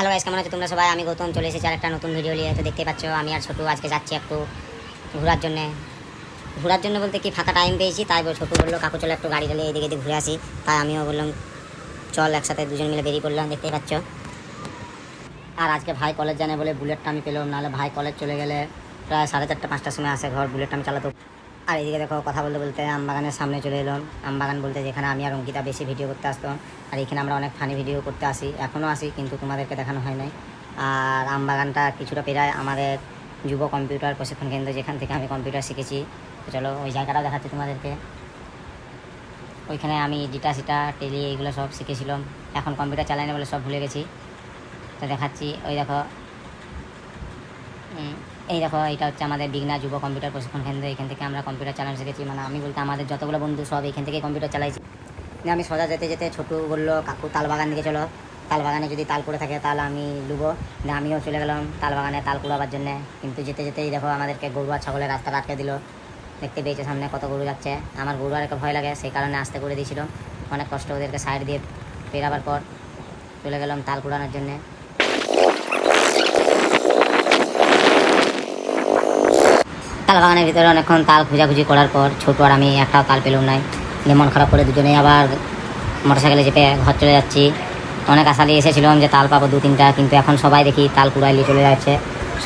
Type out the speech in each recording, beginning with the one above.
Hello guys, কেমন আছো তোমরা সবাই? আমি গৌতম চলে এসেছি আরেকটা নতুন ভিডিও নিয়ে। তো দেখতেই পাচ্ছ আমি আর ছোটু আজকে যাচ্ছি একটু ঘোরার জন্য বলতে কি ফাঁকা টাইম পেয়েছি, তাই ছোটু বললো কাকু চলো একটু গাড়ি চালিয়ে এদিকে ঘুরে আসি। তাই আমিও বললাম চল, একসাথে দুজন মিলে বেরিয়ে পড়লাম। দেখতেই পাচ্ছ। আর আজকে ভাই কলেজ জানে বলে বুলেটটা আমি পেলাম, নাহলে ভাই কলেজ চলে গেলে প্রায় 4:30-5টার সময় আসে ঘর, বুলেটটা আমি চালাতো। আর এদিকে দেখো কথা বলতে বলতে আমবাগানের সামনে চলে এলাম। আমবাগান বলতে যেখানে আমি আর অঙ্কিতা বেশি ভিডিও করতে আসতাম, আর এখানে আমরা অনেক ফানি ভিডিও করতে আসি, এখনও আসি, কিন্তু তোমাদেরকে দেখানো হয় নাই। আর আমবাগানটা কিছুটা পেরায় আমাদের যুব কম্পিউটার প্রশিক্ষণ কেন্দ্র, যেখান থেকে আমি কম্পিউটার শিখেছি। তো চলো ওই জায়গাটাও দেখাচ্ছি তোমাদেরকে। ওইখানে আমি ডিটা সিটা টেলি এইগুলো সব শিখেছিলাম, এখন কম্পিউটার চালাই না বলে সব ভুলে গেছি। তো দেখাচ্ছি, ওই দেখো এই দেখো, এটা হচ্ছে আমাদের বিঘ্না যুব কম্পিউটার প্রশিক্ষণ কেন্দ্র। এখান থেকে আমরা কম্পিউটার চালানো শিখেছি, মানে আমি বলতে আমাদের যতগুলো বন্ধু সব এখান থেকে কম্পিউটার চালাইছি। আমি সোজা যেতে যেতে ছোটু বললো কাকু তালবাগান দিকে চলো, তালবাগানে যদি তাল পড়ে থাকে তাহলে আমি লুবো। আমিও চলে গেলাম তালবাগানে তাল কুড়াবার জন্যে। কিন্তু যেতে যেতেই দেখো আমাদেরকে গরু আর ছাগলের রাস্তাটা আটকে দিল। দেখতে পেয়েছে সামনে কত গরু যাচ্ছে, আমার গরু আর একটা ভয় লাগে, সেই কারণে আসতে করে দিয়েছিল। অনেক কষ্ট ওদেরকে সাইড দিয়ে পেরাবার পর চলে গেলাম তাল কুড়ানোর জন্যে। তাল বাগানের ভিতরে অনেকক্ষণ তাল খুঁজাখুঁজি করার পর ছোটো আর আমি একটাও তাল পেলাম নাই। মন খারাপ করে দুজনেই আবার মোটরসাইকেলে চেপে ঘর চলে যাচ্ছি। অনেক আশা নিয়ে এসেছিলাম যে তাল পাবো 2-3টা, কিন্তু এখন সবাই দেখি তাল কুড়াইলি চলে যাচ্ছে।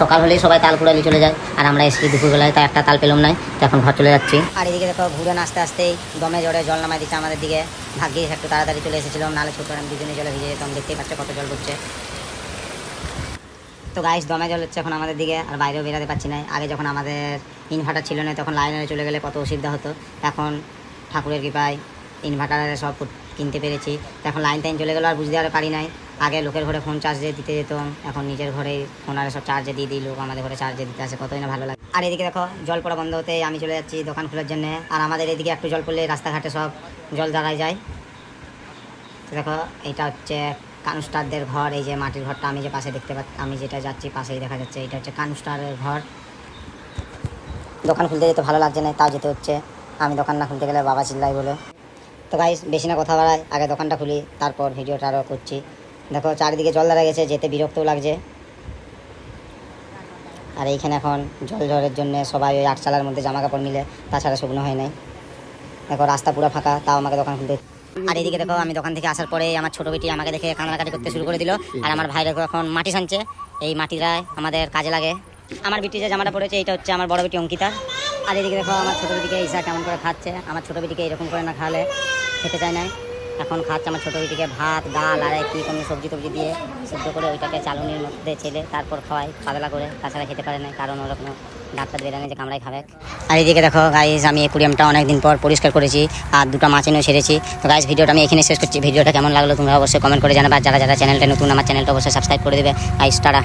সকাল হলেই সবাই তাল কুড়াইলি চলে যায়, আর আমরা এসেছি দুপুরবেলায়, তাই একটা তাল পেলাম নাই। তো এখন ঘর চলে যাচ্ছি। আর এদিকে দেখো ঘুরে আসতে আসতেই দমে জড়ে জল নামাই দিচ্ছে আমাদের দিকে। ভাগ্যিস একটু তাড়াতাড়ি চলে এসেছিলাম, নাহলে ছোটো আমি দুজনে জলে ভিজে যেতাম। দেখতেই পাচ্ছ কত জল পড়ছে। তো গাইস দমে জল হচ্ছে এখন আমাদের দিকে, আর বাইরেও বেরোতে পারছি না। আগে যখন আমাদের ইনভার্টার ছিল না, তখন লাইনে চলে গেলে কত অসুবিধা হতো। এখন ঠাকুরের কৃপায় ইনভার্টারে সব কিনতে পেরেছি। এখন লাইন টাইন চলে গেলো আর বুঝতে আর পারি নাই। আগে লোকের ঘরে ফোন চার্জে দিতে যেতাম, এখন নিজের ঘরে ফোনারে সব চার্জে দিয়ে দিই। লোক আমাদের ঘরে চার্জে দিতে আসে, কতই না ভালো লাগে। আর এদিকে দেখো জল পড়া বন্ধ হতে আমি চলে যাচ্ছি দোকান খোলার জন্য। আর আমাদের এদিকে একটু জল পড়লে রাস্তাঘাটে সব জল দাঁড়ায় যায়। দেখো এইটা হচ্ছে কানুস্টারদের ঘর। এই যে মাটির ঘরটা আমি যে পাশে দেখতে পাচ্ছি, আমি যেটা যাচ্ছি পাশেই দেখা যাচ্ছে, এটা হচ্ছে কানুস্টারের ঘর। দোকান খুলতে যেতে ভালো লাগছে না, তাও যেতে হচ্ছে। আমি দোকান না খুলতে গেলে বাবা চিল্লাই বলে। তো গাইস বেশি না কথা বাড়াই, আগে দোকানটা খুলি, তারপর ভিডিওটা আরও করছি। দেখো চারিদিকে জল দাঁড়া গেছে, যেতে বিরক্তও লাগছে। আর এইখানে এখন জল ঝড়ের জন্য সবাই ওই 8 চালার মধ্যে জামা কাপড় মিলে, তাছাড়া শুকনো হয় নাই। দেখো রাস্তা পুরো ফাঁকা, তাও আমাকে দোকান খুলতে। আর এদিকে দেখো আমি দোকান থেকে আসার পরে আমার ছোটো বেটি আমাকে দেখে কান্নাকাটি করতে শুরু করে দিল। আর আমার ভাই দেখো এখন মাটি সানছে, এই মাটিটা আমাদের কাজে লাগে। আমার বেটি যে জামাটা পড়েছে এটা হচ্ছে আমার বড় বেটি অঙ্কিতা। আর এদিকে দেখো আমার ছোটো বেটিকে ঈশা কেমন করে খাচ্ছে। আমার ছোটো বেটিকে এরকম করে না খাওয়ালে খেতে চায় না, এখন খাচ্ছে আমার ছোটো বেটিকে ভাত ডাল আর কি কোনো সবজি টবজি দিয়ে সিদ্ধ করে ওইটাকে চালনির মধ্যে ছেলে তারপর খাওয়াই পাতলা করে, তাছাড়া খেতে পারে না, কারণ ওরা কোনো ডাক্তার বেরানে যে কামড়াই খাবে। আর এদিকে দেখো গাইস আমি অ্যাকুরিয়ামটা অনেকদিন পর পরিষ্কার করেছি, আর 2টা মাছ এনেও ছেড়েছি। তো গাইস ভিডিওটা আমি এখানে শেষ করছি। ভিডিওটা কেমন লাগলো তোমরা অবশ্যই কমেন্ট করে জানাবে। যারা চ্যানেলটা নতুন, আমার চ্যানেলটা অবশ্যই সাবস্ক্রাইব করে দেবে। Guys tata.